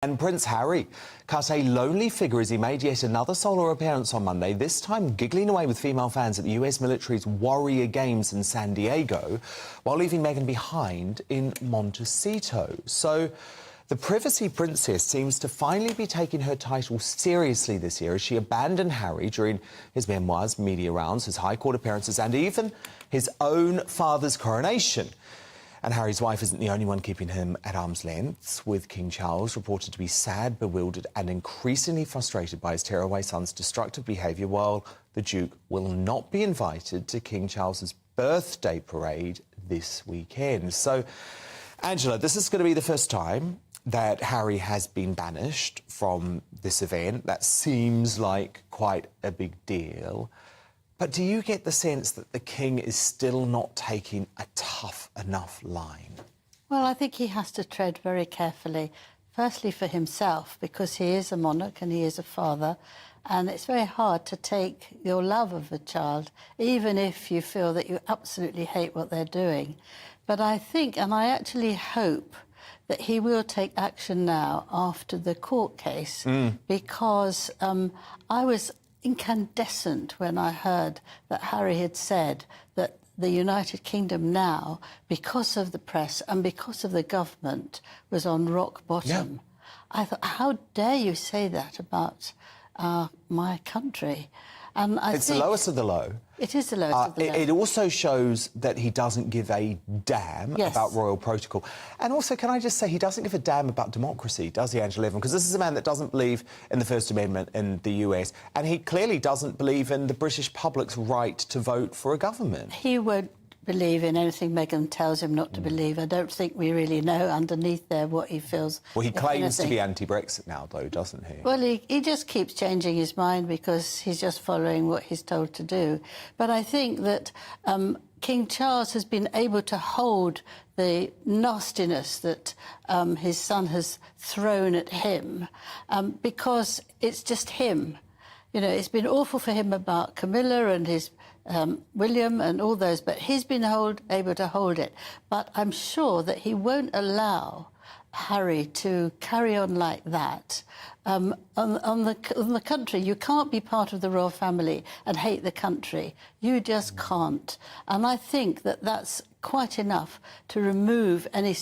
And Prince Harry cut a lonely figure as he made yet another solo appearance on Monday, this time giggling away with female fans at the US military's Warrior Games in San Diego, while leaving Meghan behind in Montecito. So the privacy princess seems to finally be taking her title seriously this year as she abandoned Harry during his memoirs, media rounds, his High Court appearances and even his own father's coronation. And Harry's wife isn't the only one keeping him at arm's length, with King Charles reported to be sad, bewildered and increasingly frustrated by his tearaway son's destructive behaviour, while the Duke will not be invited to King Charles's birthday parade this weekend. So, Angela, this is going to be the first time that Harry has been banished from this event. That seems like quite a big deal. But do you get the sense that the King is still not taking a tough enough line? Well, I think he has to tread very carefully, firstly for himself, because he is a monarch and he is a father, and it's very hard to take your love of a child, even if you feel that you absolutely hate what they're doing. But I think, and I actually hope, that he will take action now after the court case, because I was incandescent when I heard that Harry had said that the United Kingdom now, because of the press and because of the government, was on rock bottom. Yeah. I thought, how dare you say that about my country? And it's the lowest of the low. It is the lowest of the low. It also shows that he doesn't give a damn about royal protocol. And also, can I just say, he doesn't give a damn about democracy, does he, Angela Levin? Because this is a man that doesn't believe in the First Amendment in the US, and he clearly doesn't believe in the British public's right to vote for a government. He won't believe in anything Meghan tells him not to believe. I don't think we really know underneath there what he feels. Well, he claims to be anti-Brexit now, though, doesn't he? Well, he just keeps changing his mind because he's just following what he's told to do. But I think that King Charles has been able to hold the nastiness that his son has thrown at him because it's just him. You know, it's been awful for him about Camilla and his William and all those, but he's been able to hold it. But I'm sure that he won't allow Harry to carry on like that. On the country, you can't be part of the royal family and hate the country. You just can't. And I think that that's quite enough to remove any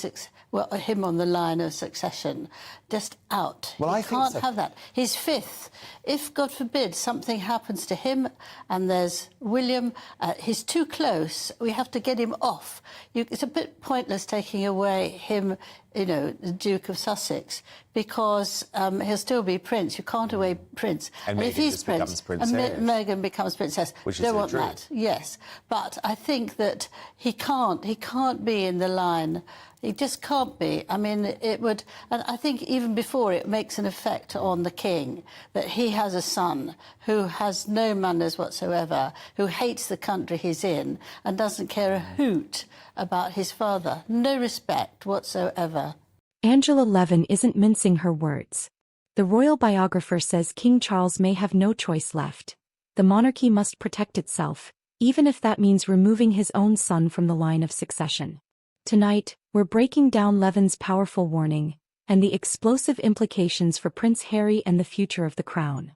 him on the line of succession. Just out. Well, I can't think so. have that. He's fifth. If, God forbid, something happens to him and there's William, he's too close, we have to get him off. It's a bit pointless taking away him, you know, the Duke of Sussex, because he'll still be Prince. You can't away Prince. And if he's Prince, Meghan becomes Princess. Which they is want that, yes. But I think that he can't be in the line. He just can't be. I mean, it would... And I think even before it makes an effect on the King, that he has a son who has no manners whatsoever, who hates the country he's in and doesn't care a hoot about his father. No respect whatsoever. Angela Levin isn't mincing her words. The royal biographer says King Charles may have no choice left. The monarchy must protect itself, even if that means removing his own son from the line of succession. Tonight, we're breaking down Levin's powerful warning and the explosive implications for Prince Harry and the future of the crown.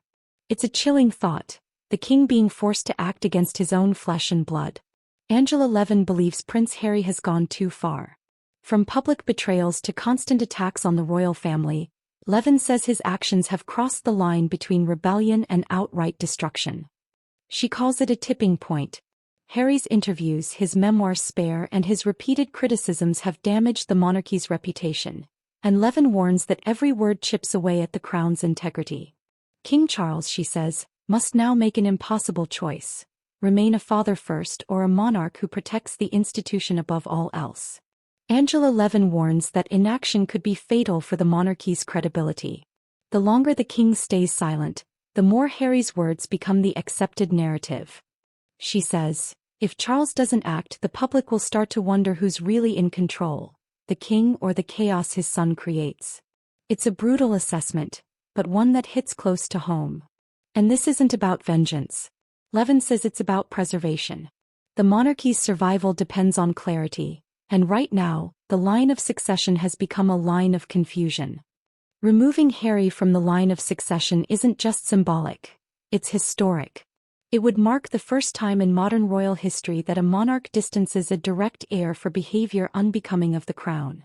It's a chilling thought, the king being forced to act against his own flesh and blood. Angela Levin believes Prince Harry has gone too far. From public betrayals to constant attacks on the royal family, Levin says his actions have crossed the line between rebellion and outright destruction. She calls it a tipping point. Harry's interviews, his memoirs Spare, and his repeated criticisms have damaged the monarchy's reputation, and Levin warns that every word chips away at the crown's integrity. King Charles, she says, must now make an impossible choice: remain a father first or a monarch who protects the institution above all else. Angela Levin warns that inaction could be fatal for the monarchy's credibility. The longer the king stays silent, the more Harry's words become the accepted narrative. She says, if Charles doesn't act, the public will start to wonder who's really in control, the king or the chaos his son creates. It's a brutal assessment, but one that hits close to home. And this isn't about vengeance. Levin says it's about preservation. The monarchy's survival depends on clarity, and right now, the line of succession has become a line of confusion. Removing Harry from the line of succession isn't just symbolic, it's historic. It would mark the first time in modern royal history that a monarch distances a direct heir for behavior unbecoming of the crown.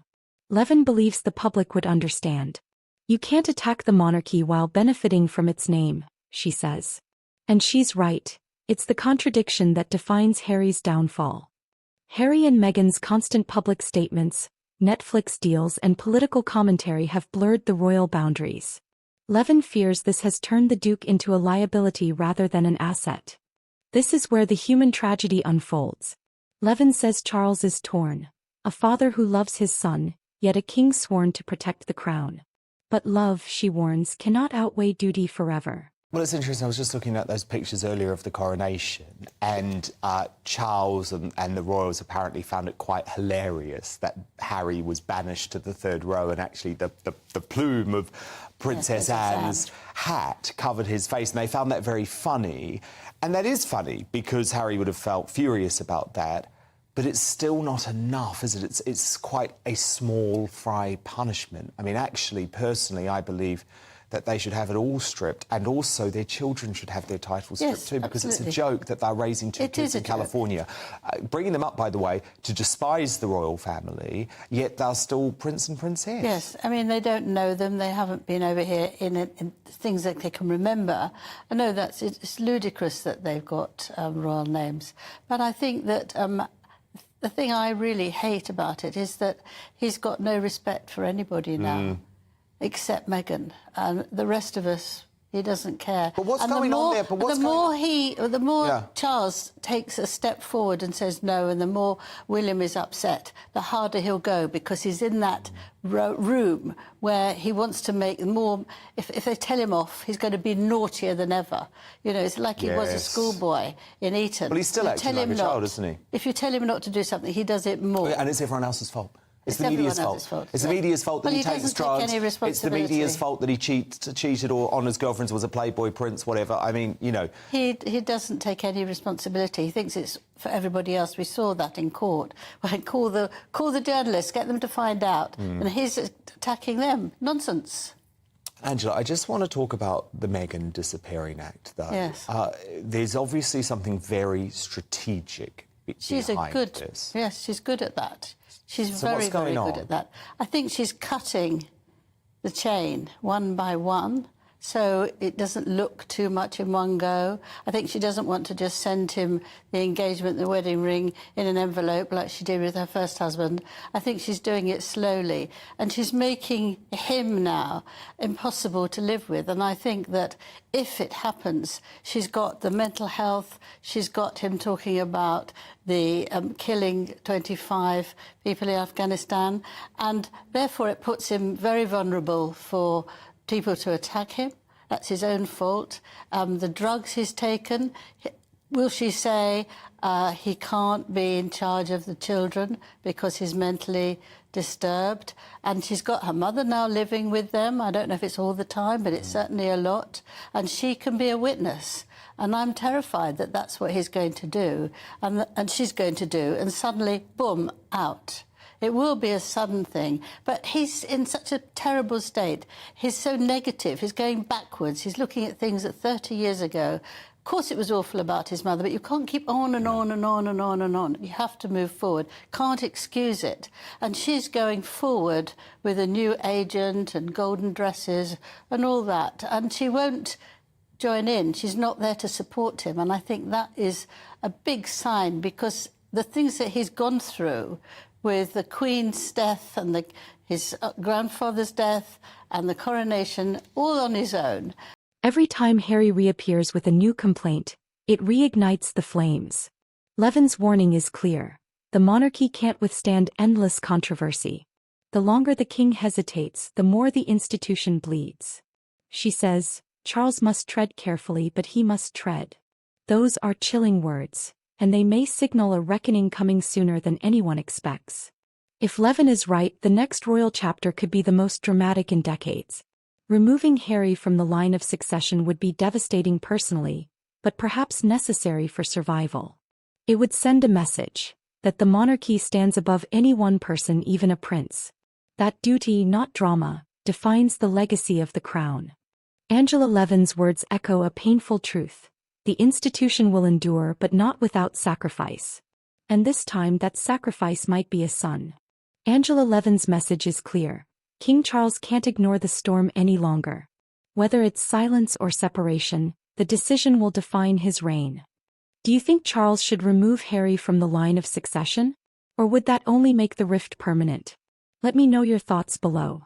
Levin believes the public would understand. You can't attack the monarchy while benefiting from its name, she says. And she's right, it's the contradiction that defines Harry's downfall. Harry and Meghan's constant public statements, Netflix deals and political commentary have blurred the royal boundaries. Levin fears this has turned the Duke into a liability rather than an asset. This is where the human tragedy unfolds. Levin says Charles is torn, a father who loves his son, yet a king sworn to protect the crown. But love, she warns, cannot outweigh duty forever. Well, it's interesting. I was just looking at those pictures earlier of the coronation, and Charles and the royals apparently found it quite hilarious that Harry was banished to the third row, and actually the plume of Princess Anne's hat covered his face, and they found that very funny. And that is funny, because Harry would have felt furious about that, but it's still not enough, is it? It's quite a small fry punishment. I mean, actually, personally, I believe that they should have it all stripped, and also their children should have their titles stripped too, because absolutely. It's a joke that they're raising two kids in California, bringing them up, by the way, to despise the royal family, yet they're still prince and princess. Yes, I mean, they don't know them, they haven't been over here in things that they can remember. I know it's ludicrous that they've got royal names, but I think that the thing I really hate about it is that he's got no respect for anybody now. Except Meghan, and the rest of us, he doesn't care. But what's going on there? But what's the more Charles takes a step forward and says no, and the more William is upset, the harder he'll go, because he's in that room where he wants to make more. If they tell him off, he's going to be naughtier than ever. You know, it's like he was a schoolboy in Eton. Well, he's still acting like a child, isn't he? If you tell him not to do something, he does it more. And it's everyone else's fault. It's the media's fault. It's the media's fault that he takes drugs. It's the media's fault that he cheated or on his girlfriends, was a playboy prince, whatever. I mean, you know. He doesn't take any responsibility. He thinks it's for everybody else. We saw that in court. When call the journalists, get them to find out, and he's attacking them. Nonsense. Angela, I just want to talk about the Meghan disappearing act, though. Yes. There's obviously something very strategic behind this. Yes, she's good at that. She's very good at that. I think she's cutting the chain one by one, so it doesn't look too much in one go. I think she doesn't want to just send him the engagement, the wedding ring in an envelope like she did with her first husband. I think she's doing it slowly, and she's making him now impossible to live with. And I think that if it happens, she's got the mental health, she's got him talking about the killing 25 people in Afghanistan, and therefore it puts him very vulnerable for people to attack him. That's his own fault. The drugs he's taken, will she say he can't be in charge of the children because he's mentally disturbed? And she's got her mother now living with them. I don't know if it's all the time, but it's certainly a lot. And she can be a witness. And I'm terrified that that's what he's going to do, and she's going to do, and suddenly, boom, out. It will be a sudden thing, but he's in such a terrible state. He's so negative, he's going backwards, he's looking at things that 30 years ago. Of course it was awful about his mother, but you can't keep on and on and on and on and on. You have to move forward, can't excuse it. And she's going forward with a new agent and golden dresses and all that, and she won't join in. She's not there to support him, and I think that is a big sign, because the things that he's gone through with the Queen's death and his grandfather's death and the coronation, all on his own. Every time Harry reappears with a new complaint, it reignites the flames. Levin's warning is clear. The monarchy can't withstand endless controversy. The longer the king hesitates, the more the institution bleeds. She says, Charles must tread carefully, but he must tread. Those are chilling words, and they may signal a reckoning coming sooner than anyone expects. If Levin is right, the next royal chapter could be the most dramatic in decades. Removing Harry from the line of succession would be devastating personally, but perhaps necessary for survival. It would send a message that the monarchy stands above any one person, even a prince. That duty, not drama, defines the legacy of the crown. Angela Levin's words echo a painful truth. The institution will endure, but not without sacrifice. And this time that sacrifice might be a son. Angela Levin's message is clear. King Charles can't ignore the storm any longer. Whether it's silence or separation, the decision will define his reign. Do you think Charles should remove Harry from the line of succession? Or would that only make the rift permanent? Let me know your thoughts below.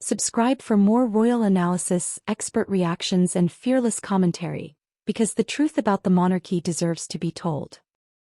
Subscribe for more royal analysis, expert reactions, and fearless commentary, because the truth about the monarchy deserves to be told.